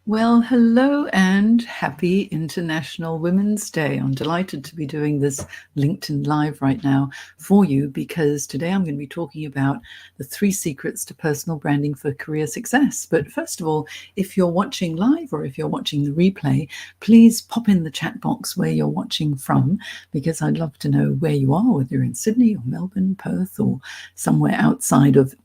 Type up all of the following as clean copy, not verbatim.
Well, hello and happy International Women's Day. I'm delighted to be doing this LinkedIn Live right now for you because today I'm going to be talking about the 3 secrets to personal branding for career success. But first of all, if you're watching live or if you're watching the replay, please pop in the chat box where you're watching from, because I'd love to know where you are, whether you're in Sydney or Melbourne, Perth, or somewhere outside of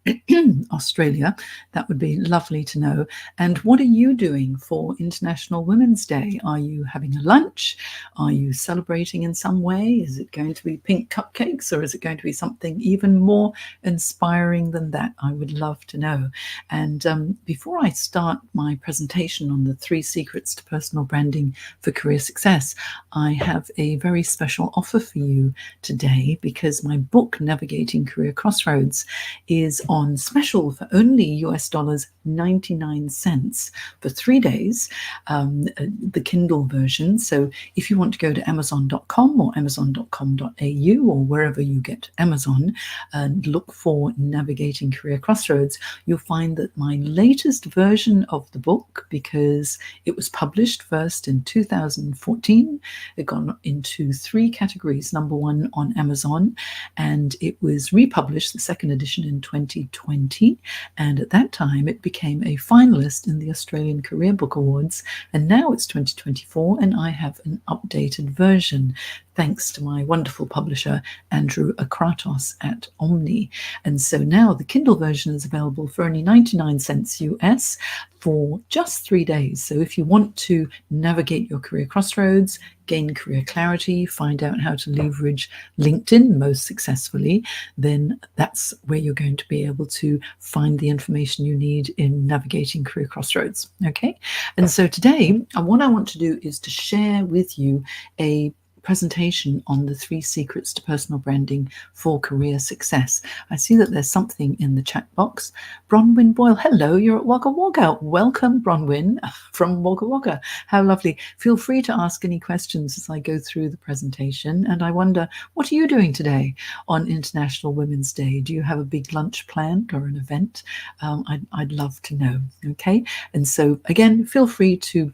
Australia. That would be lovely to know. And what are you doing for International Women's Day? Are you having a lunch? Are you celebrating in some way? Is it going to be pink cupcakes, or is it going to be something even more inspiring than that? I would love to know. And before I start my presentation on the 3 secrets to personal branding for career success, I have a very special offer for you today, because my book, Navigating Career Crossroads, is on special for only US dollars 99 cents for 3 days, the Kindle version. So if you want to go to amazon.com or amazon.com.au or wherever you get Amazon and look for Navigating Career Crossroads, you'll find that my latest version of the book, because it was published first in 2014, it got into 3 categories, number 1 on Amazon, and it was republished, the second edition, in 2020, and at that time it became a finalist in the Australian Career Book Awards, and now it's 2024 and I have an updated version thanks to my wonderful publisher Andrew Akratos at Omni. And so now the Kindle version is available for only 99 cents US for just 3 days. So if you want to navigate your career crossroads, gain career clarity, find out how to leverage LinkedIn most successfully, then that's where you're going to be able to find the information you need in Navigating Career Crossroads. Okay, and so today what I want to do is to share with you a presentation on the 3 secrets to personal branding for career success. I see that there's something in the chat box. Bronwyn Boyle, hello, you're at Wagga Wagga. Welcome, Bronwyn, from Wagga Wagga. How lovely. Feel free to ask any questions as I go through the presentation. And I wonder, what are you doing today on International Women's Day? Do you have a big lunch planned or an event? I'd love to know, okay? And so again, feel free to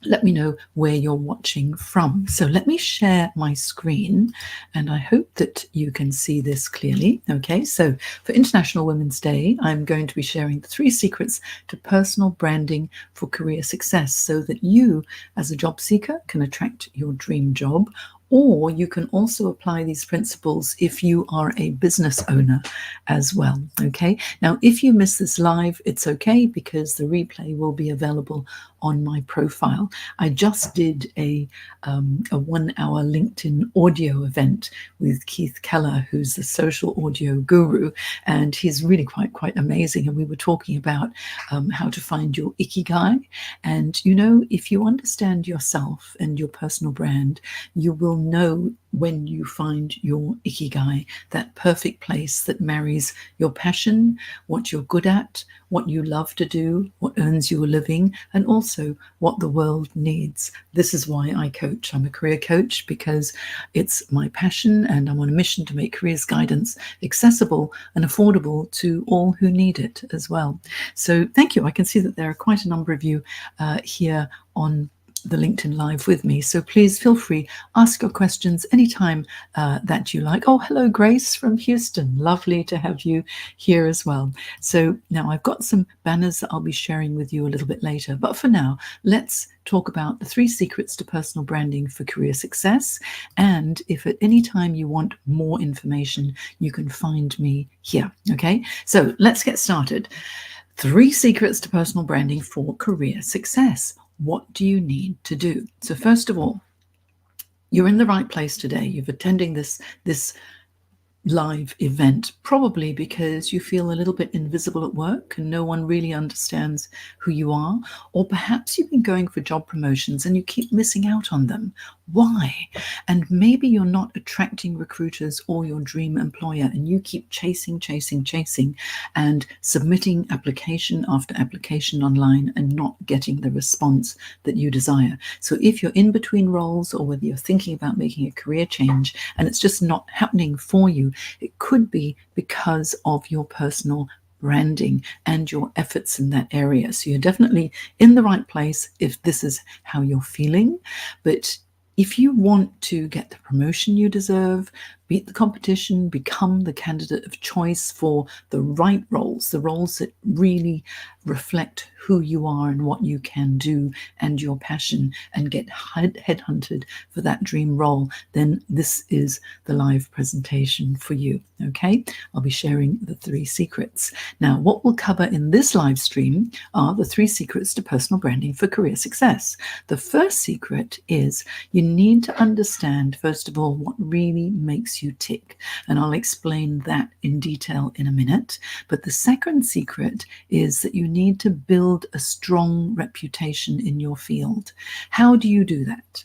let me know where you're watching from. So let me share my screen, and I hope that you can see this clearly. Okay, so for International Women's Day, I'm going to be sharing the 3 secrets to personal branding for career success, so that you, as a job seeker, can attract your dream job, or you can also apply these principles if you are a business owner as well. Okay, now if you miss this live, it's okay, because the replay will be available on my profile. I just did a 1-hour LinkedIn audio event with Keith Keller, who's the social audio guru, and he's really quite amazing. And we were talking about how to find your ikigai. And you know, if you understand yourself and your personal brand, you will know when you find your ikigai, that perfect place that marries your passion, what you're good at, what you love to do, what earns you a living, and also what the world needs. This is why I coach. I'm a career coach because it's my passion, and I'm on a mission to make careers guidance accessible and affordable to all who need it as well. So thank you. I can see that there are quite a number of you here on the LinkedIn Live with me. So please feel free, ask your questions anytime that you like. Oh, hello, Grace from Houston. Lovely to have you here as well. So now I've got some banners that I'll be sharing with you a little bit later. But for now, let's talk about the 3 secrets to personal branding for career success. And if at any time you want more information, you can find me here. Okay, so let's get started. 3 secrets to personal branding for career success. What do you need to do? So first of all, you're in the right place today. You've attending this live event, probably because you feel a little bit invisible at work and no one really understands who you are, or perhaps you've been going for job promotions and you keep missing out on them. Why? And maybe you're not attracting recruiters or your dream employer, and you keep chasing and submitting application after application online and not getting the response that you desire. So if you're in between roles, or whether you're thinking about making a career change and it's just not happening for you, it could be because of your personal branding and your efforts in that area. So you're definitely in the right place if this is how you're feeling. But if you want to get the promotion you deserve, beat the competition, become the candidate of choice for the right roles, the roles that really reflect who you are and what you can do and your passion, and get headhunted for that dream role, then this is the live presentation for you. Okay, I'll be sharing the 3 secrets. Now, what we'll cover in this live stream are the 3 secrets to personal branding for career success. The first secret is you need to understand, first of all, what really makes you tick. And I'll explain that in detail in a minute. But the second secret is that you need to build a strong reputation in your field. How do you do that?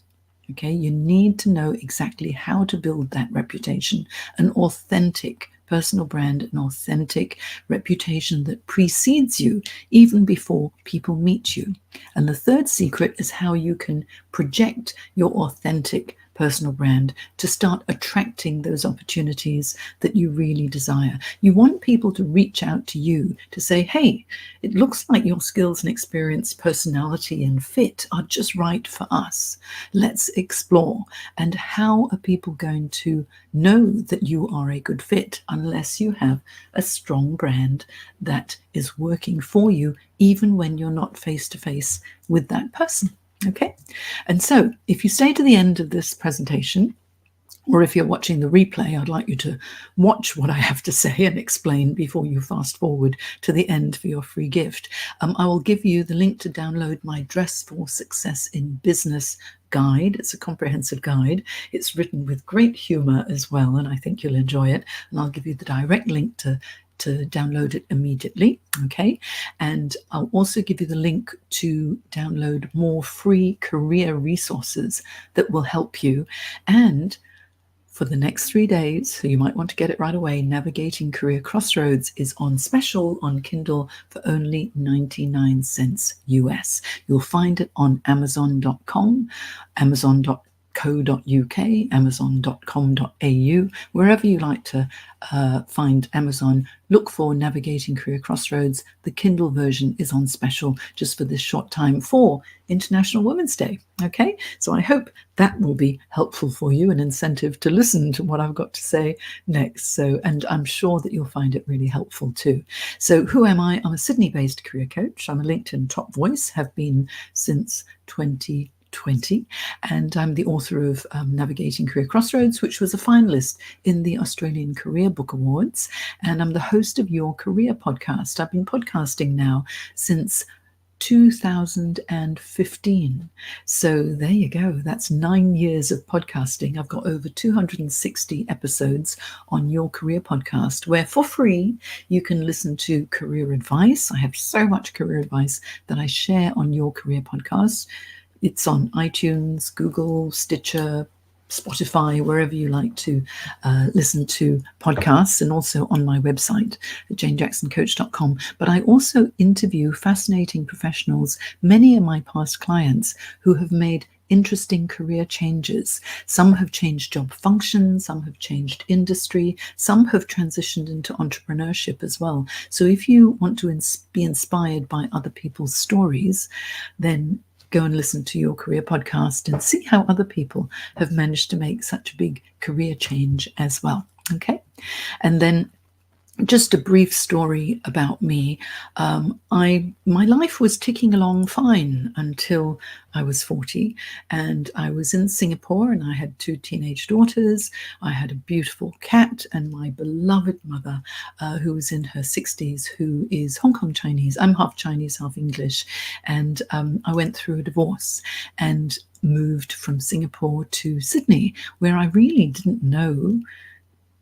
Okay, you need to know exactly how to build that reputation, an authentic personal brand, an authentic reputation that precedes you even before people meet you. And the third secret is how you can project your authentic personal brand to start attracting those opportunities that you really desire. You want people to reach out to you to say, hey, it looks like your skills and experience, personality and fit are just right for us. Let's explore. And how are people going to know that you are a good fit unless you have a strong brand that is working for you, even when you're not face to face with that person? Okay, and so if you stay to the end of this presentation, or if you're watching the replay, I'd like you to watch what I have to say and explain before you fast forward to the end for your free gift. I will give you the link to download my Dress for Success in Business guide. It's a comprehensive guide. It's written with great humor as well, and I think you'll enjoy it. And I'll give you the direct link to download it immediately. Okay, and I'll also give you the link to download more free career resources that will help you. And for the next 3 days, so you might want to get it right away, Navigating Career Crossroads is on special on Kindle for only 99 cents US. You'll find it on Amazon.com, Amazon.co.uk, Amazon.com.au, wherever you like to find Amazon. Look for Navigating Career Crossroads. The Kindle version is on special just for this short time for International Women's Day. Okay, so I hope that will be helpful for you, an incentive to listen to what I've got to say next. So, and I'm sure that you'll find it really helpful too. So who am I? I'm a Sydney-based career coach. I'm a LinkedIn top voice, have been since 2020, and I'm the author of Navigating Career Crossroads, which was a finalist in the Australian Career Book Awards, and I'm the host of Your Career podcast. I've been podcasting now since 2015. So there you go. That's 9 years of podcasting. I've got over 260 episodes on Your Career podcast, where for free you can listen to career advice. I have so much career advice that I share on Your Career podcast. It's on iTunes, Google, Stitcher, Spotify, wherever you like to listen to podcasts, and also on my website at janejacksoncoach.com. But I also interview fascinating professionals, many of my past clients who have made interesting career changes. Some have changed job functions, some have changed industry, some have transitioned into entrepreneurship as well. So if you want to be inspired by other people's stories, then go and listen to your career podcast and see how other people have managed to make such a big career change as well. Okay. And then just a brief story about me. My life was ticking along fine until I was 40, and I was in Singapore, and I had 2 teenage daughters. I had a beautiful cat, and my beloved mother, who was in her 60s, who is Hong Kong Chinese. I'm half Chinese, half English, and I went through a divorce and moved from Singapore to Sydney, where I really didn't know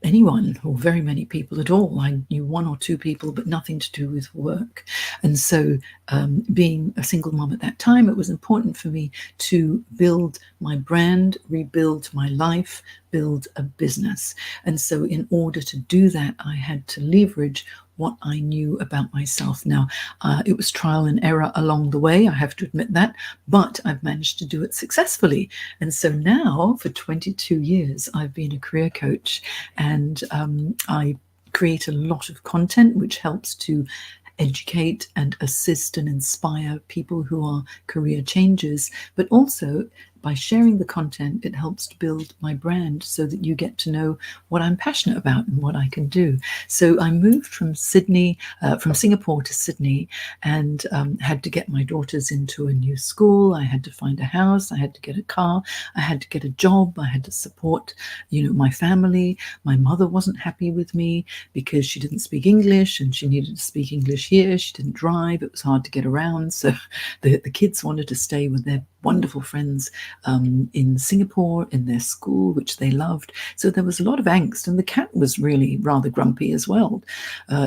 anyone or very many people at all. I knew 1 or 2 people, but nothing to do with work. And so being a single mom at that time, it was important for me to build my brand, rebuild my life, build a business. And so in order to do that, I had to leverage what I knew about myself. Now, it was trial and error along the way, I have to admit that, but I've managed to do it successfully. And so now, for 22 years, I've been a career coach, and I create a lot of content which helps to educate and assist and inspire people who are career changers, but also by sharing the content, it helps to build my brand so that you get to know what I'm passionate about and what I can do. So I moved from Singapore to Sydney, and had to get my daughters into a new school. I had to find a house. I had to get a car. I had to get a job. I had to support, my family. My mother wasn't happy with me because she didn't speak English, and she needed to speak English here. She didn't drive. It was hard to get around. So the kids wanted to stay with their wonderful friends in Singapore, in their school, which they loved. So there was a lot of angst, and the cat was really rather grumpy as well.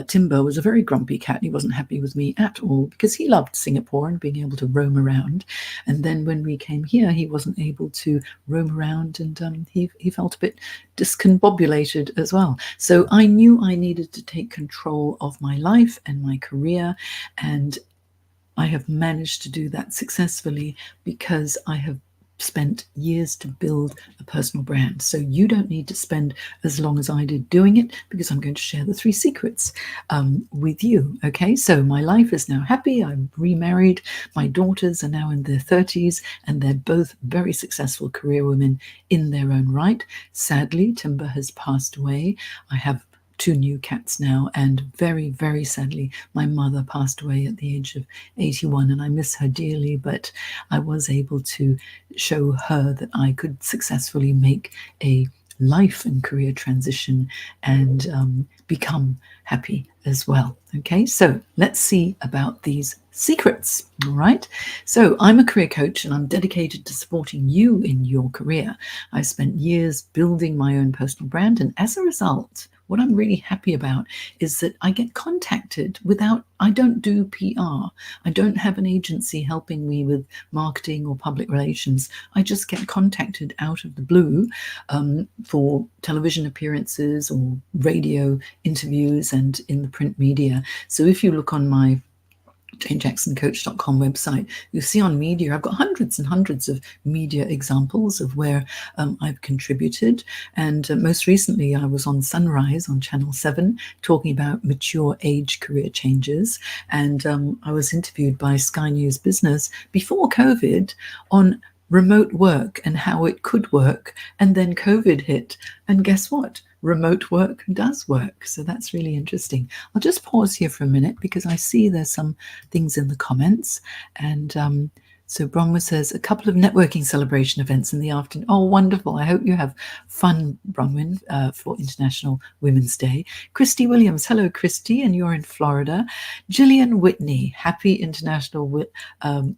Timber was a very grumpy cat. He wasn't happy with me at all because he loved Singapore and being able to roam around. And then when we came here, he wasn't able to roam around, and he felt a bit discombobulated as well. So I knew I needed to take control of my life and my career, and I have managed to do that successfully because I have spent years to build a personal brand. So you don't need to spend as long as I did doing it, because I'm going to share the 3 secrets with you. Okay, so my life is now happy. I'm remarried. My daughters are now in their 30s, and they're both very successful career women in their own right. Sadly, Timber has passed away. I have 2 new cats now, and very, very sadly, my mother passed away at the age of 81, and I miss her dearly, but I was able to show her that I could successfully make a life and career transition and become happy as well. Okay, so let's see about these secrets. All right, so I'm a career coach, and I'm dedicated to supporting you in your career. I spent years building my own personal brand, and as a result, what I'm really happy about is that I get contacted I don't do PR. I don't have an agency helping me with marketing or public relations. I just get contacted out of the blue for television appearances or radio interviews and in the print media. So if you look on my janejacksoncoach.com website, you see on media, I've got hundreds and hundreds of media examples of where I've contributed. And most recently, I was on Sunrise on Channel 7 talking about mature age career changes. And I was interviewed by Sky News Business before COVID on remote work and how it could work. And then COVID hit. And guess what? Remote work does work. So that's really interesting. I'll just pause here for a minute because I see there's some things in the comments. And so Bronwyn says, a couple of networking celebration events in the afternoon. Oh, wonderful. I hope you have fun, Bronwyn, for International Women's Day. Christy Williams. Hello, Christy, and you're in Florida. Gillian Whitney. Happy International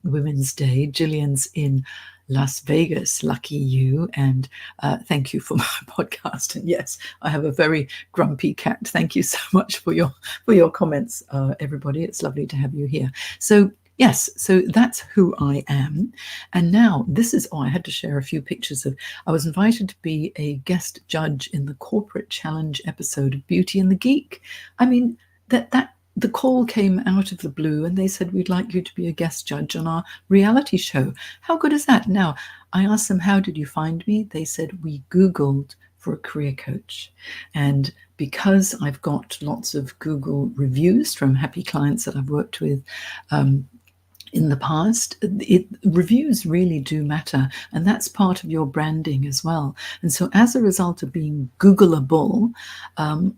Women's Day. Gillian's in Las Vegas. Lucky you. And thank you for my podcast. And yes, I have a very grumpy cat. Thank you so much for your comments, everybody. It's lovely to have you here. So yes, so that's who I am. And now I had to share a few pictures I was invited to be a guest judge in the Corporate Challenge episode of Beauty and the Geek. I mean, the call came out of the blue, and they said, we'd like you to be a guest judge on our reality show. How good is that? Now, I asked them, how did you find me? They said, we Googled for a career coach. And because I've got lots of Google reviews from happy clients that I've worked with, in the past. Reviews really do matter, and that's part of your branding as well. And so as a result of being Googleable,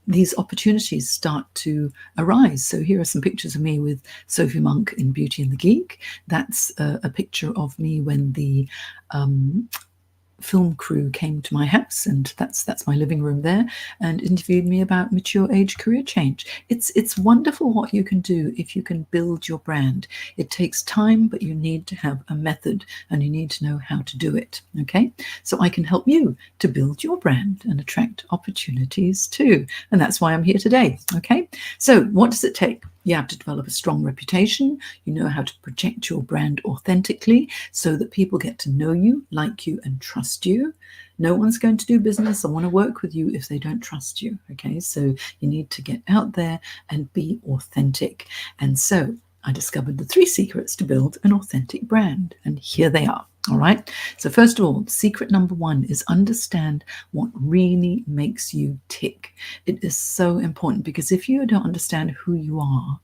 these opportunities start to arise. So here are some pictures of me with Sophie Monk in Beauty and the Geek. That's a picture of me when the film crew came to my house, and that's my living room there, and interviewed me about mature age career change. It's wonderful what you can do if you can build your brand. It takes time, but you need to have a method and you need to know how to do it. Okay, so I can help you to build your brand and attract opportunities too, and that's why I'm here today. Okay, so what does it take? You have to develop a strong reputation. You know how to project your brand authentically so that people get to know you, like you, and trust you. No one's going to do business or want to work with you if they don't trust you. Okay, so you need to get out there and be authentic. And so I discovered the 3 secrets to build an authentic brand, and here they are. All right. So first of all, secret number 1 is understand what really makes you tick. It is so important, because if you don't understand who you are,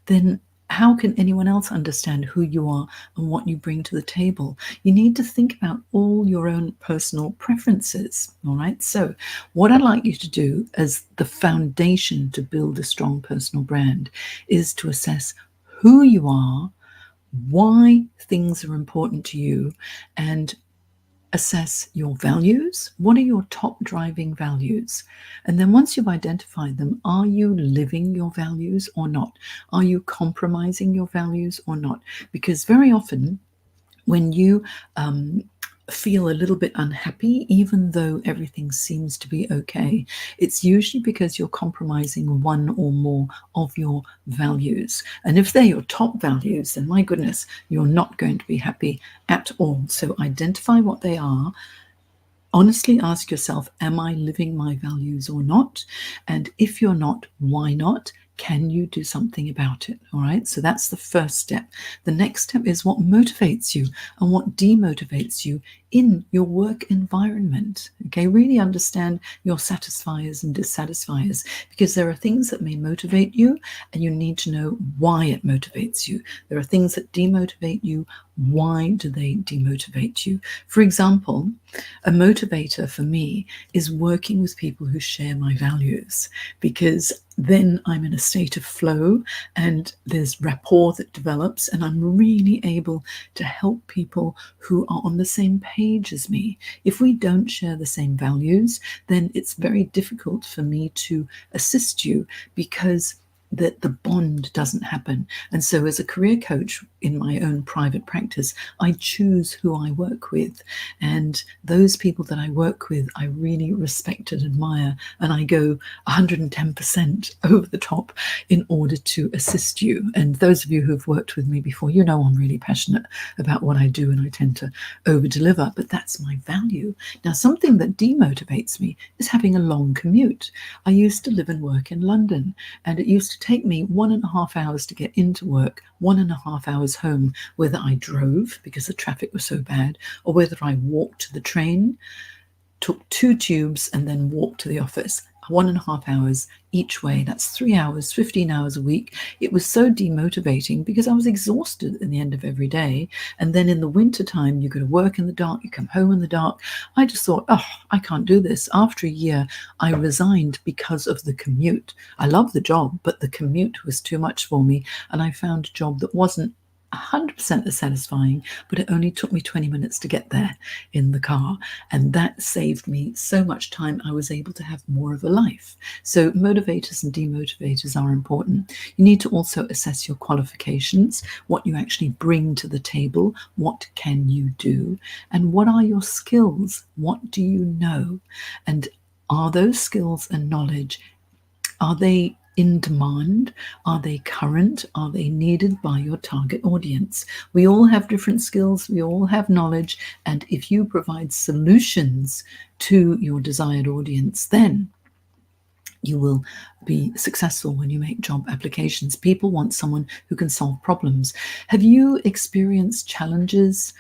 then how can anyone else understand who you are and what you bring to the table? You need to think about all your own personal preferences. All right. So what I'd like you to do as the foundation to build a strong personal brand is to assess who you are, why things are important to you, and assess your values. What are your top driving values? And then once you've identified them, are you living your values or not? Are you compromising your values or not? Because very often when you feel a little bit unhappy, even though everything seems to be okay, it's usually because you're compromising one or more of your values. And if they're your top values, then my goodness, you're not going to be happy at all. So identify what they are. Honestly ask yourself, am I living my values or not? And if you're not, why not? Can you do something about it? All right. So that's the first step. The next step is what motivates you and what demotivates you in your work environment. Okay. Really understand your satisfiers and dissatisfiers, because there are things that may motivate you and you need to know why it motivates you. There are things that demotivate you. Why do they demotivate you? For example, a motivator for me is working with people who share my values, because then I'm in a state of flow and there's rapport that develops, and I'm really able to help people who are on the same page as me. If we don't share the same values, then it's very difficult for me to assist you, because that the bond doesn't happen. And so as a career coach in my own private practice, I choose who I work with. And those people that I work with, I really respect and admire. And I go 110% over the top in order to assist you. And those of you who've worked with me before, you know I'm really passionate about what I do, and I tend to over deliver, but that's my value. Now, something that demotivates me is having a long commute. I used to live and work in London, and it used to take me 1.5 hours to get into work, 1.5 hours home, whether I drove because the traffic was so bad, or whether I walked to the train, took 2 tubes, and then walked to the office. 1.5 hours each way. That's 3 hours, 15 hours a week. It was so demotivating because I was exhausted at the end of every day. And then in the winter time, you go to work in the dark, you come home in the dark. I just thought, oh, I can't do this. After a year, I resigned because of the commute. I love the job, but the commute was too much for me. And I found a job that wasn't 100% as satisfying, but it only took me 20 minutes to get there in the car, and that saved me so much time. I was able to have more of a life. So motivators and demotivators are important. You need to also assess your qualifications, what you actually bring to the table, what can you do, and what are your skills, what do you know, and are those skills and knowledge, are they in demand? Are they current? Are they needed by your target audience? We all have different skills, we all have knowledge, and if you provide solutions to your desired audience, then you will be successful when you make job applications. People want someone who can solve problems. Have you experienced challenges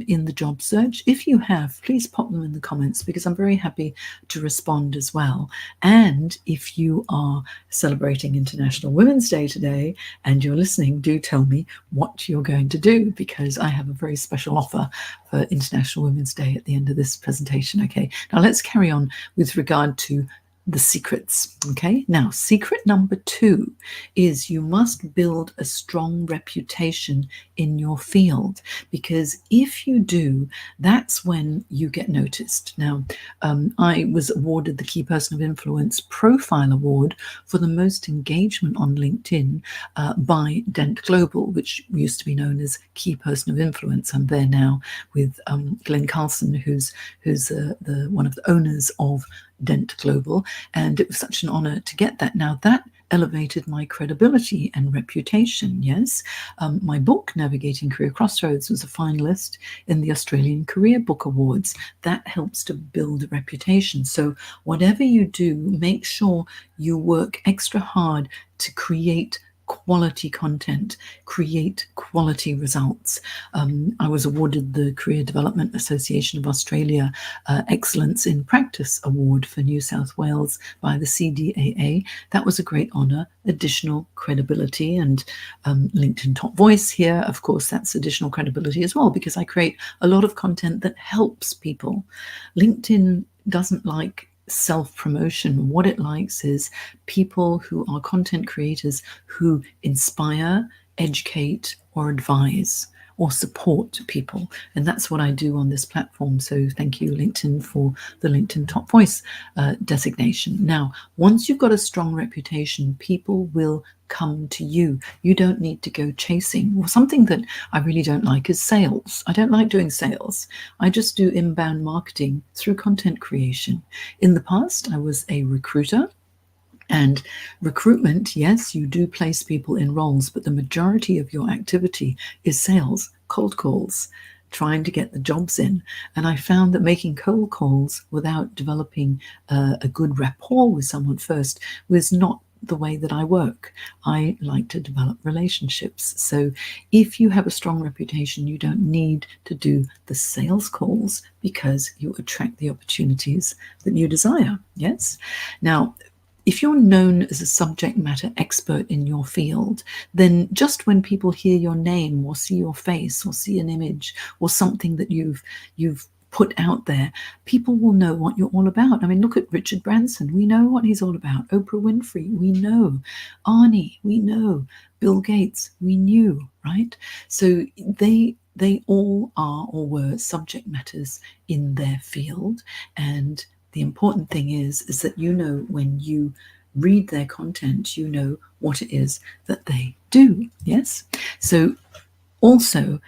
in the job search? If you have, please pop them in the comments, because I'm very happy to respond as well. And if you are celebrating International Women's Day today and you're listening, do tell me what you're going to do, because I have a very special offer for International Women's Day at the end of this presentation. Okay, now let's carry on with regard to the secrets. Okay, now secret number 2 is you must build a strong reputation in your field, because if you do, that's when you get noticed. Now, I was awarded the Key Person of Influence Profile Award for the most engagement on LinkedIn by Dent Global, which used to be known as Key Person of Influence. I'm there now with Glenn Carlson, who's the one of the owners of Dent Global, and it was such an honor to get that. Now that elevated my credibility and reputation. Yes, my book Navigating Career Crossroads was a finalist in the Australian Career Book Awards. That helps to build a reputation. So whatever you do, make sure you work extra hard to create quality content, create quality results. I was awarded the Career Development Association of Australia Excellence in Practice Award for New South Wales by the CDAA. That was a great honour, additional credibility, and LinkedIn Top Voice here, of course, that's additional credibility as well, because I create a lot of content that helps people. LinkedIn doesn't like self-promotion. What it likes is people who are content creators who inspire, educate, or advise or support people. And that's what I do on this platform. So thank you, LinkedIn, for the LinkedIn Top Voice designation. Now, once you've got a strong reputation, people will come to you. You don't need to go chasing. Well, something that I really don't like is sales. I don't like doing sales. I just do inbound marketing through content creation. In the past, I was a recruiter. And recruitment, yes, you do place people in roles, but the majority of your activity is sales, cold calls, trying to get the jobs in. And I found that making cold calls without developing a good rapport with someone first was not the way that I work. I like to develop relationships. So if you have a strong reputation, you don't need to do the sales calls, because you attract the opportunities that you desire. Yes. Now, if you're known as a subject matter expert in your field, then just when people hear your name or see your face or see an image or something that you've put out there, people will know what you're all about. I mean, look at Richard Branson. We know what he's all about. Oprah Winfrey, we know. Arnie, we know. Bill Gates, we knew, right? So they all are or were subject matters in their field. And the important thing is that you know, when you read their content, you know what it is that they do. Yes. So also,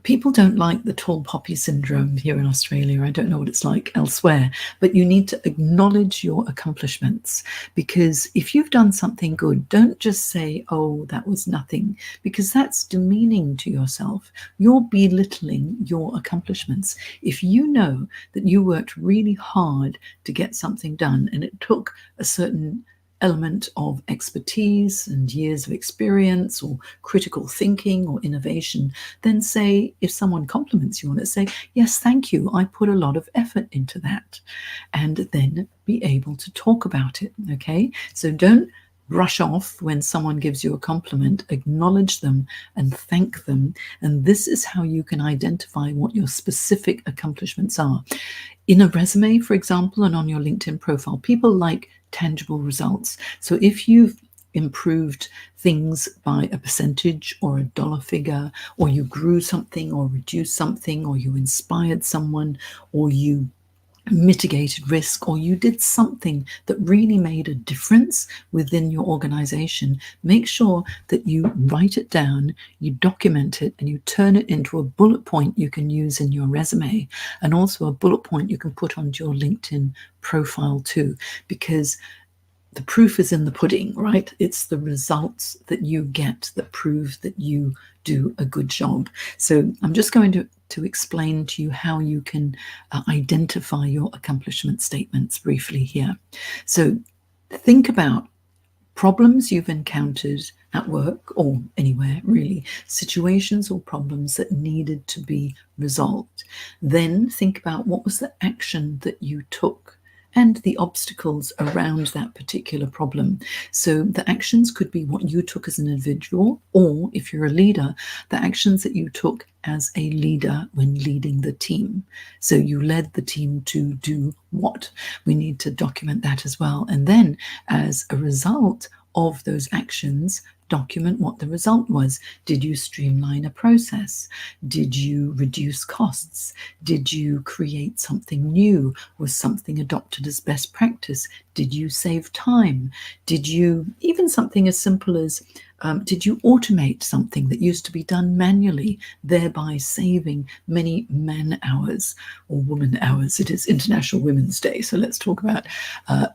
people don't like the tall poppy syndrome here in Australia. I don't know what it's like elsewhere, but you need to acknowledge your accomplishments, because if you've done something good, don't just say, oh, that was nothing, because that's demeaning to yourself. You're belittling your accomplishments. If you know that you worked really hard to get something done and it took a certain element of expertise and years of experience or critical thinking or innovation, then say, if someone compliments you on it, say, yes, thank you, I put a lot of effort into that, and then be able to talk about it. Okay, so don't brush off when someone gives you a compliment. Acknowledge them and thank them, and this is how you can identify what your specific accomplishments are. In a resume, for example, and on your LinkedIn profile, people like tangible results. So if you've improved things by a percentage or a dollar figure, or you grew something or reduced something, or you inspired someone, or you mitigated risk, or you did something that really made a difference within your organization, make sure that you write it down, you document it, and you turn it into a bullet point you can use in your resume, and also a bullet point you can put onto your LinkedIn profile too, because the proof is in the pudding, right? It's the results that you get that prove that you do a good job. So I'm just going to explain to you how you can identify your accomplishment statements briefly here. So Think about problems you've encountered at work or anywhere really, situations or problems that needed to be resolved. Then think about what was the action that you took and the obstacles around that particular problem. So the actions could be what you took as an individual, or if you're a leader, the actions that you took as a leader when leading the team. So you led the team to do what? We need to document that as well. And then as a result of those actions, document what the result was. Did you streamline a process? Did you reduce costs? Did you create something new? Was something adopted as best practice? Did you save time? Did you, even something as simple as, did you automate something that used to be done manually, thereby saving many man hours or woman hours? It is International Women's Day, so let's talk about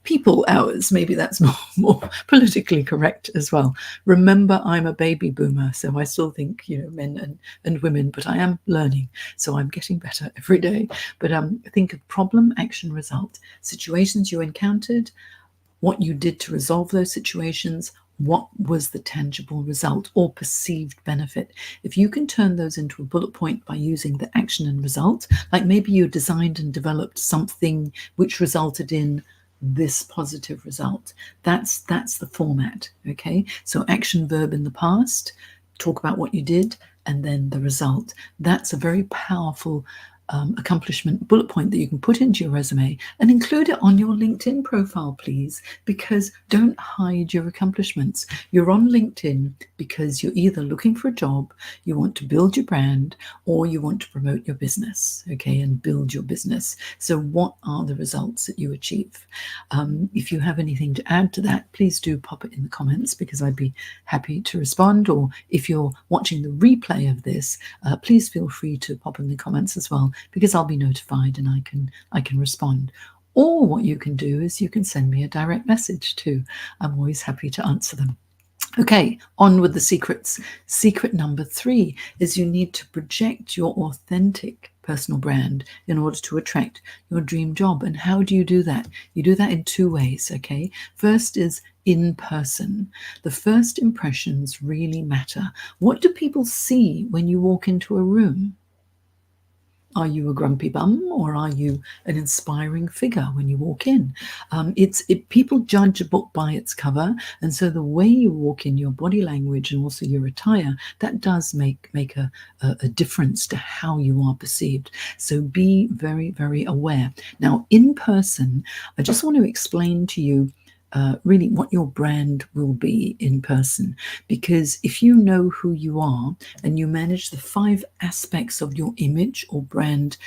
people hours. Maybe that's more politically correct as well. Remember, I'm a baby boomer, so I still think, men and women, but I am learning, so I'm getting better every day. But think of problem, action, result, situations you encountered, what you did to resolve those situations, what was the tangible result or perceived benefit. If you can turn those into a bullet point by using the action and result, like maybe you designed and developed something which resulted in this positive result, that's the format. Okay, so action, verb in the past, talk about what you did, and then the result. That's a very powerful accomplishment bullet point that you can put into your resume and include it on your LinkedIn profile, please, because don't hide your accomplishments. You're on LinkedIn because you're either looking for a job, you want to build your brand, or you want to promote your business, okay, and build your business. So what are the results that you achieve? If you have anything to add to that, please do pop it in the comments, because I'd be happy to respond. Or if you're watching the replay of this, please feel free to pop in the comments as well, because I'll be notified and I can respond. Or what you can do is you can send me a direct message too. I'm always happy to answer them. Okay, on with the secrets. Secret number 3 is you need to project your authentic personal brand in order to attract your dream job. And how do you do that? You do that in 2 ways, okay? First is in person. The first impressions really matter. What do people see when you walk into a room? Are you a grumpy bum, or are you an inspiring figure when you walk in? People judge a book by its cover, and so the way you walk in, your body language, and also your attire, that does make a difference to how you are perceived. So be very, very aware. Now, in person, I just want to explain to you really what your brand will be in person, because if you know who you are and you manage the 5 aspects of your image or brand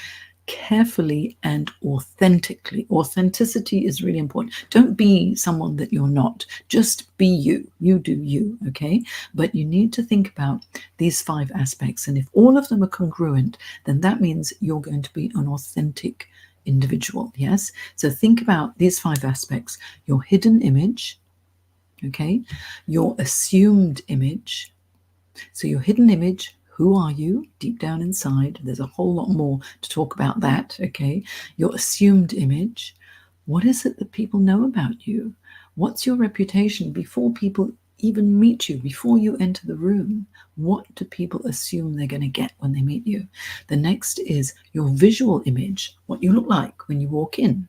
carefully and authentically. Authenticity is really important. Don't be someone that you're not. Just be you. You do you, okay? But you need to think about these 5 aspects, and if all of them are congruent, then that means you're going to be an authentic individual. Yes, so think about these 5 aspects: your hidden image, okay, your assumed image. So your hidden image, who are you deep down inside? There's a whole lot more to talk about that, okay? Your assumed image, what is it that people know about you? What's your reputation before people even meet you, before you enter the room? What do people assume they're going to get when they meet you? The next is your visual image, what you look like when you walk in.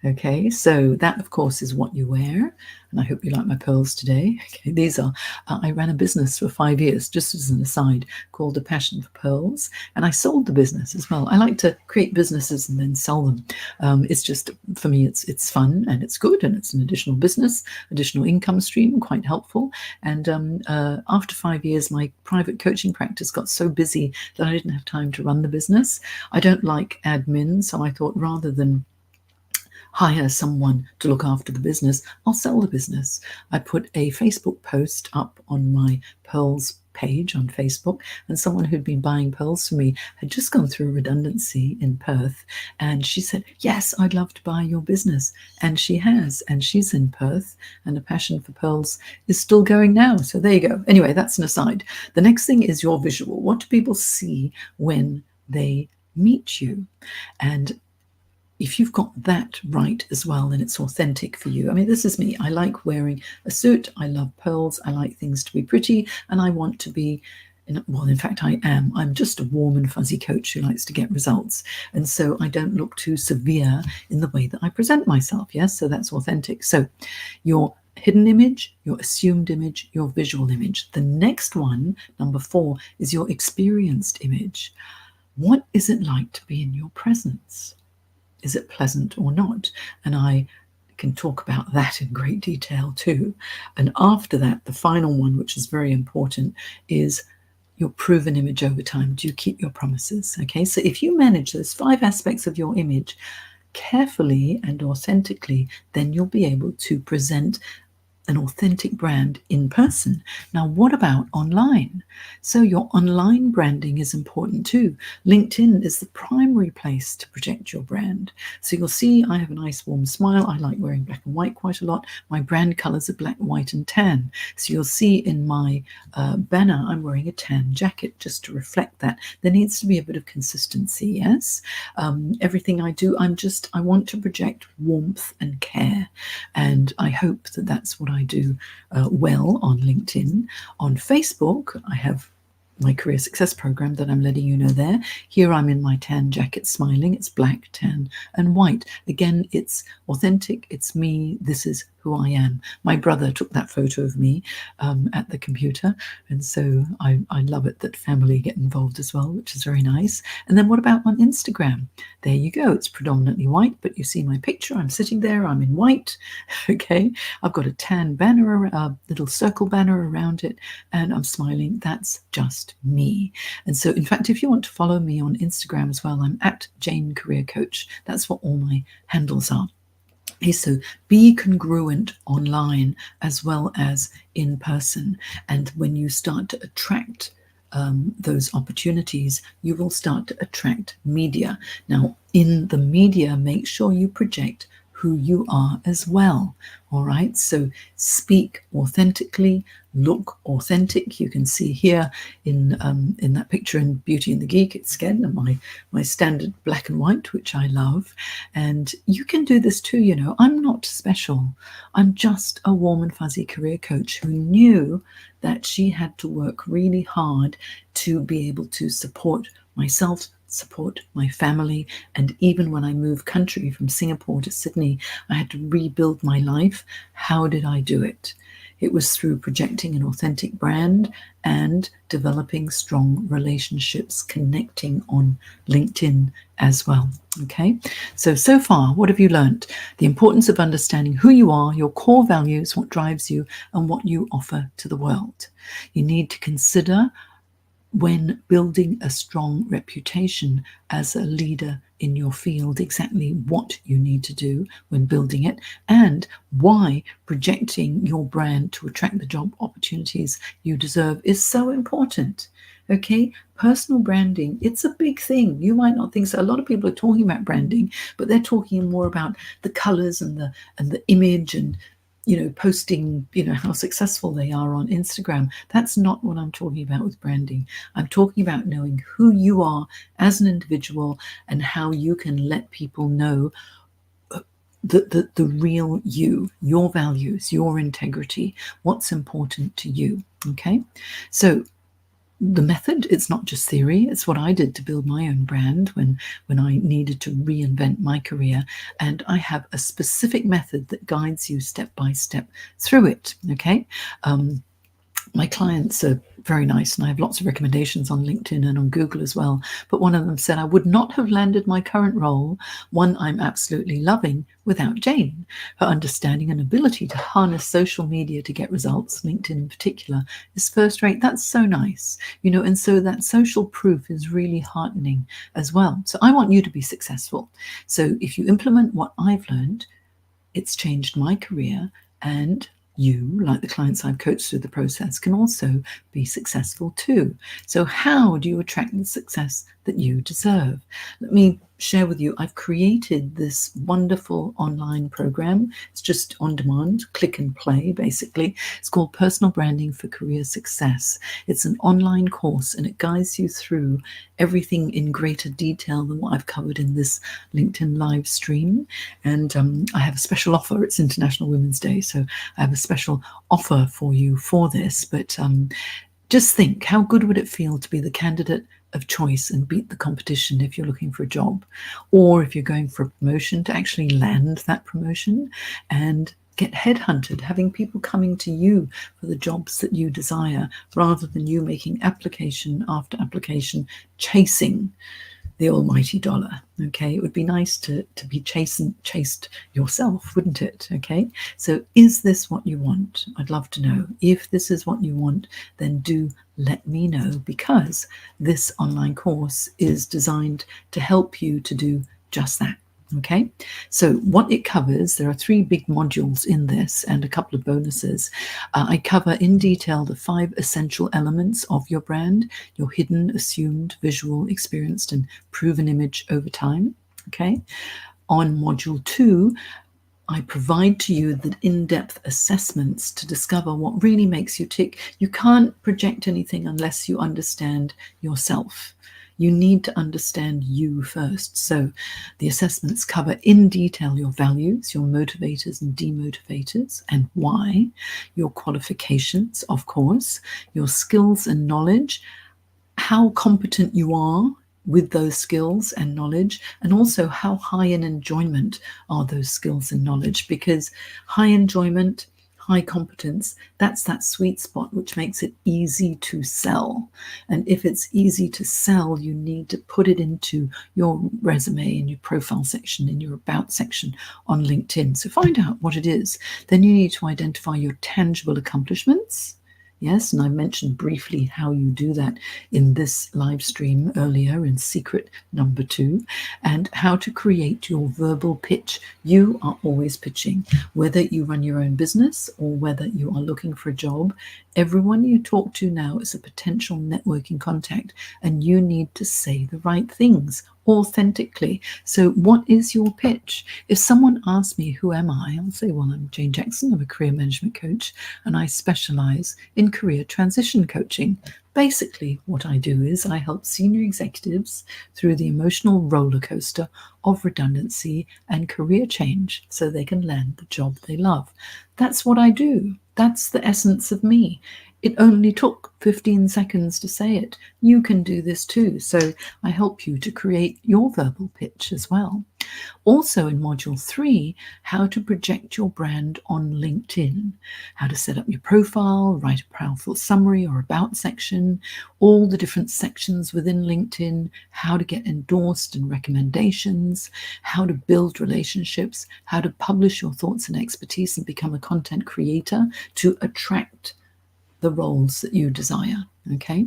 Okay, so that of course is what you wear, and I hope you like my pearls today. Okay, these are, I ran a business for 5 years, just as an aside, called A Passion for Pearls, and I sold the business as well. I like to create businesses and then sell them. It's just, for me, it's fun and it's good, and it's an additional business, additional income stream, quite helpful. And after 5 years, my private coaching practice got so busy that I didn't have time to run the business. I don't like admin, so I thought rather than hire someone to look after the business, I'll sell the business. I put a Facebook post up on my pearls page on Facebook, and someone who'd been buying pearls from me had just gone through redundancy in Perth, and she said, yes, I'd love to buy your business. And she has, and she's in Perth, and A Passion for Pearls is still going now. So there you go. Anyway, that's an aside. The next thing is your visual. What do people see when they meet you? And if you've got that right as well, and it's authentic for you. I mean, this is me. I like wearing a suit. I love pearls. I like things to be pretty, and I want to be, well, in fact, I am. I'm just a warm and fuzzy coach who likes to get results. And so I don't look too severe in the way that I present myself. Yes, so that's authentic. So your hidden image, your assumed image, your visual image. The next one, number 4, is your experienced image. What is it like to be in your presence? Is it pleasant or not? And I can talk about that in great detail too. And after that, the final one, which is very important, is your proven image over time. Do you keep your promises? Okay, so if you manage those 5 aspects of your image carefully and authentically, then you'll be able to present an authentic brand in person. Now, what about online? So your online branding is important too. LinkedIn is the primary place to project your brand. So you'll see I have a nice warm smile. I like wearing black and white quite a lot. My brand colors are black, white, and tan. So you'll see in my banner, I'm wearing a tan jacket just to reflect that. There needs to be a bit of consistency, yes? Everything I do, I want to project warmth and care. And I hope that that's what I do well on LinkedIn. On Facebook, I have my career success program that I'm letting you know there. Here I'm in my tan jacket smiling. It's black, tan, and white. Again, it's authentic. It's me. This is who I am. My brother took that photo of me at the computer. And so I love it that family get involved as well, which is very nice. And then what about on Instagram? There you go. It's predominantly white, but you see my picture. I'm sitting there. I'm in white. Okay. I've got a tan banner, a little circle banner around it, and I'm smiling. That's just me. And so, in fact, if you want to follow me on Instagram as well, I'm at Jane Career Coach. That's what all my handles are. Okay, so be congruent online as well as in person. And when you start to attract those opportunities, you will start to attract media. Now, in the media, make sure you project who you are as well. All right, so speak authentically, look authentic. You can see here in that picture in Beauty and the Geek, it's again my standard black and white, which I love. And you can do this too. You know, I'm not special. I'm just a warm and fuzzy career coach who knew that she had to work really hard to be able to support myself, support my family. And even when I moved country from Singapore to Sydney, I had to rebuild my life. How did I do it? It was through projecting an authentic brand and developing strong relationships, connecting on LinkedIn as well. Okay, so far, what have you learned? The importance of understanding who you are, your core values, what drives you, and what you offer to the world. You need to consider, when building a strong reputation as a leader in your field, exactly what you need to do when building it, and why projecting your brand to attract the job opportunities you deserve is so important. Okay, personal branding, it's a big thing. You might not think so. A lot of people are talking about branding, but they're talking more about the colors and the image and, you know, posting, you know, how successful they are on Instagram. That's not what I'm talking about with branding. I'm talking about knowing who you are as an individual and how you can let people know the real you, your values, your integrity, what's important to you. Okay, so the method, it's not just theory. It's what I did to build my own brand when I needed to reinvent my career. And I have a specific method that guides you step by step through it. Okay. My clients are very nice, and I have lots of recommendations on LinkedIn and on Google as well. But one of them said, I would not have landed my current role, one I'm absolutely loving, without Jane. Her understanding and ability to harness social media to get results, LinkedIn in particular, is first rate. That's so nice, you know, and so that social proof is really heartening as well. So I want you to be successful. So if you implement what I've learned, it's changed my career, and you, like the clients I've coached through the process, can also be successful too. So how do you attract the success that you deserve? Let me share with you, I've created this wonderful online program. It's just on demand, click and play, basically. It's called Personal Branding for Career Success. It's an online course, and it guides you through everything in greater detail than what I've covered in this LinkedIn live stream. And I have a special offer. It's International Women's Day, so I have a special offer for you for this. But just think, how good would it feel to be the candidate of choice and beat the competition if you're looking for a job, or if you're going for a promotion, to actually land that promotion and get headhunted, having people coming to you for the jobs that you desire, rather than you making application after application, chasing the almighty dollar. Okay, it would be nice to be chased yourself, wouldn't it? Okay, so is this what you want? I'd love to know. If this is what you want, then do let me know, because this online course is designed to help you to do just that. Okay, so what it covers, there are 3 big modules in this and a couple of bonuses. I cover in detail the 5 essential elements of your brand: your hidden, assumed, visual, experienced, and proven image over time. Okay, on module 2, I provide to you the in-depth assessments to discover what really makes you tick. You can't project anything unless you understand yourself. You need to understand you first. So the assessments cover in detail your values, your motivators and demotivators, and why, your qualifications, of course, your skills and knowledge, how competent you are with those skills and knowledge, and also how high in enjoyment are those skills and knowledge, because high enjoyment, high competence, that's that sweet spot which makes it easy to sell. And if it's easy to sell, you need to put it into your resume, in your profile section, in your about section on LinkedIn. So find out what it is. Then you need to identify your tangible accomplishments. Yes, and I mentioned briefly how you do that in this live stream earlier in secret number 2, and how to create your verbal pitch. You are always pitching, whether you run your own business or whether you are looking for a job. Everyone you talk to now is a potential networking contact, and you need to say the right things authentically. So what is your pitch? If someone asks me, who am I? I'll say, well, I'm Jane Jackson. I'm a career management coach, and I specialize in career transition coaching. Basically, what I do is I help senior executives through the emotional roller coaster of redundancy and career change so they can land the job they love. That's what I do. That's the essence of me. It only took 15 seconds to say it. You can do this too. So I help you to create your verbal pitch as well. Also in module 3, how to project your brand on LinkedIn, how to set up your profile, write a powerful summary or about section, all the different sections within LinkedIn, how to get endorsed and recommendations, how to build relationships, how to publish your thoughts and expertise and become a content creator to attract the roles that you desire. Okay.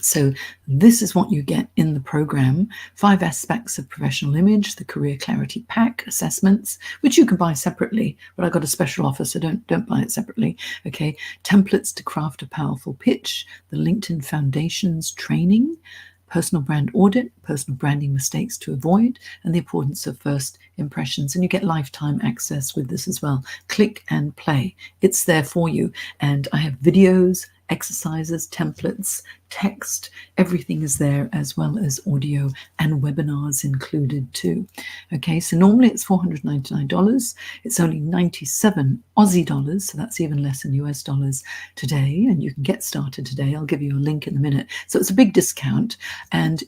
So this is what you get in the program: 5 aspects of professional image, the Career Clarity Pack assessments, which you can buy separately, but I got a special offer, so don't buy it separately. Okay, templates to craft a powerful pitch, the LinkedIn Foundations training, personal brand audit, personal branding mistakes to avoid, and the importance of first impressions. And you get lifetime access with this as well. Click and play. It's there for you. And I have videos, exercises, templates, text, everything is there, as well as audio and webinars included too. Okay, so normally it's $499. It's only 97 Aussie dollars, so that's even less than US dollars today, and you can get started today. I'll give you a link in a minute. So it's a big discount, and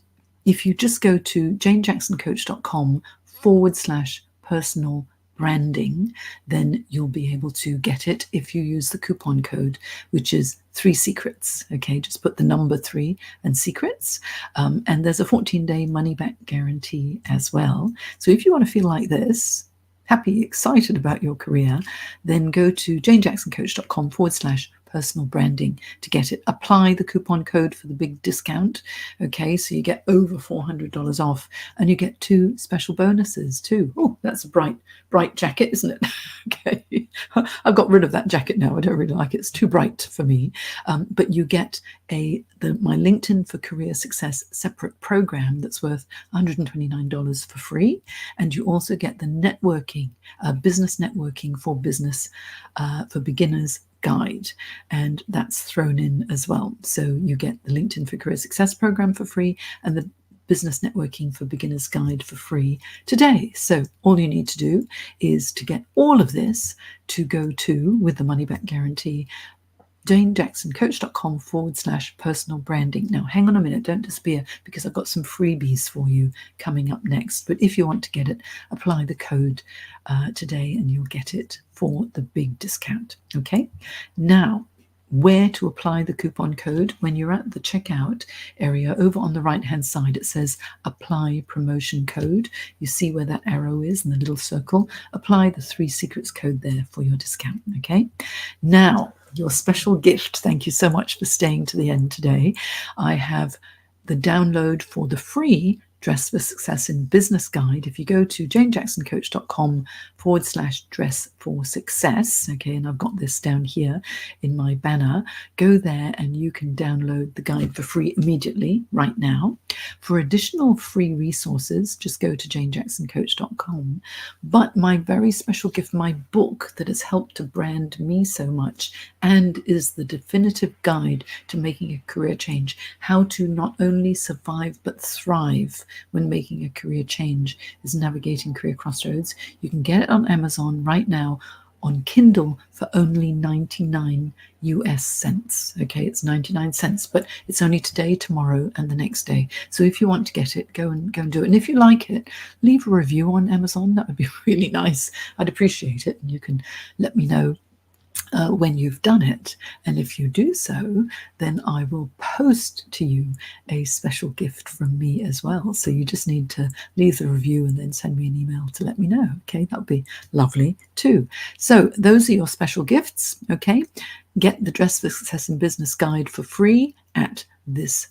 if you just go to janejacksoncoach.com/personal branding, then you'll be able to get it if you use the coupon code, which is 3 secrets. Okay, just put the number 3 and secrets, and there's a 14-day money-back guarantee as well. So if you want to feel like this, happy, excited about your career, then go to janejacksoncoach.com/personal personal branding to get it. Apply the coupon code for the big discount. Okay, so you get over $400 off, and you get 2 special bonuses too. Oh, that's a bright jacket, isn't it? Okay, I've got rid of that jacket now. I don't really like it. It's too bright for me. But you get my LinkedIn for Career Success separate program that's worth $129 for free, and you also get the networking, business networking for business for beginners guide, and that's thrown in as well. So you get the LinkedIn for Career Success program for free and the business networking for beginners guide for free today. So all you need to do is to get all of this to go to, with the money back guarantee, janejacksoncoach.com/personal branding. Now, hang on a minute, don't despair, because I've got some freebies for you coming up next. But if you want to get it, apply the code today and you'll get it for the big discount. Okay, now, where to apply the coupon code? When you're at the checkout area, over on the right hand side, it says apply promotion code. You see where that arrow is in the little circle. Apply the 3 secrets code there for your discount. Okay, now your special gift. Thank you so much for staying to the end today. I have the download for the free Dress for Success in Business Guide. If you go to janejacksoncoach.com/dress for success, okay, and I've got this down here in my banner, go there and you can download the guide for free immediately right now. For additional free resources, just go to janejacksoncoach.com. But my very special gift, my book that has helped to brand me so much and is the definitive guide to making a career change, how to not only survive but thrive when making a career change, is Navigating Career Crossroads. You can get it on Amazon right now on Kindle for only 99 US cents. Okay, it's 99 cents, but it's only today, tomorrow, and the next day. So if you want to get it, go and do it. And if you like it, leave a review on Amazon. That would be really nice. I'd appreciate it. And you can let me know when you've done it. And if you do so, then I will post to you a special gift from me as well. So you just need to leave the review and then send me an email to let me know. Okay, that would be lovely too. So those are your special gifts. Okay, get the Dress for Success in Business Guide for free at this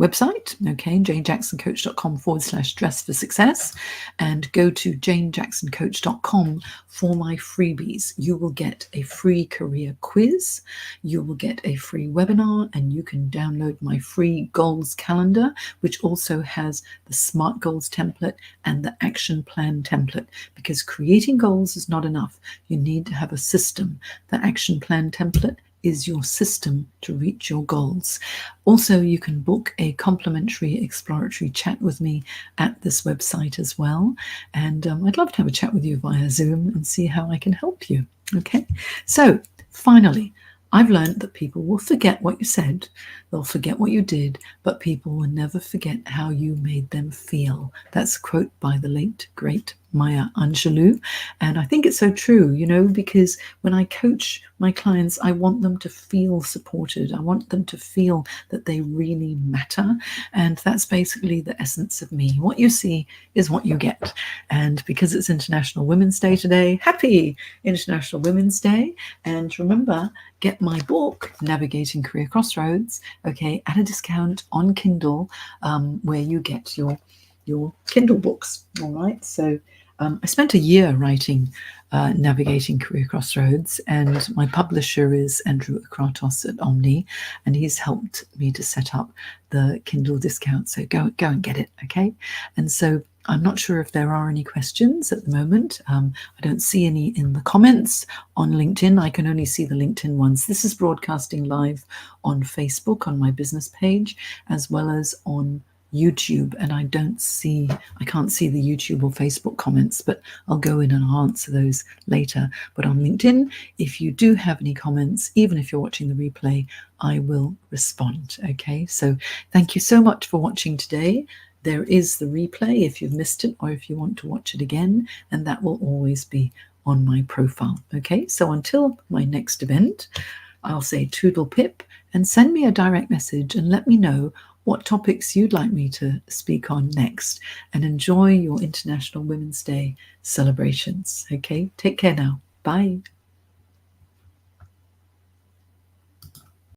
website, okay, janejacksoncoach.com/dress for success, and go to janejacksoncoach.com for my freebies. You will get a free career quiz, you will get a free webinar, and you can download my free goals calendar, which also has the SMART goals template and the action plan template, because creating goals is not enough. You need to have a system. The action plan template is your system to reach your goals. Also, you can book a complimentary exploratory chat with me at this website as well. And I'd love to have a chat with you via Zoom and see how I can help you. Okay, so finally, I've learned that people will forget what you said, they'll forget what you did, but people will never forget how you made them feel. That's a quote by the late, great Maya Angelou. And I think it's so true, you know, because when I coach my clients, I want them to feel supported. I want them to feel that they really matter. And that's basically the essence of me. What you see is what you get. And because it's International Women's Day today, happy International Women's Day. And remember, get my book, Navigating Career Crossroads, okay, at a discount on Kindle, where you get your Kindle books. All right. So I spent a year writing Navigating Career Crossroads, and my publisher is Andrew Akratos at Omni, and he's helped me to set up the Kindle discount. So go and get it. Okay. And so I'm not sure if there are any questions at the moment. I don't see any in the comments on LinkedIn. I can only see the LinkedIn ones. This is broadcasting live on Facebook on my business page, as well as on YouTube, and I can't see the YouTube or Facebook comments, but I'll go in and I'll answer those later. But on LinkedIn, if you do have any comments, even if you're watching the replay, I will respond. Okay, so thank you so much for watching today. There is the replay if you've missed it or if you want to watch it again, and that will always be on my profile. Okay, so until my next event, I'll say toodle pip, and send me a direct message and let me know what topics you'd like me to speak on next, and enjoy your International Women's Day celebrations. Okay, take care now. Bye.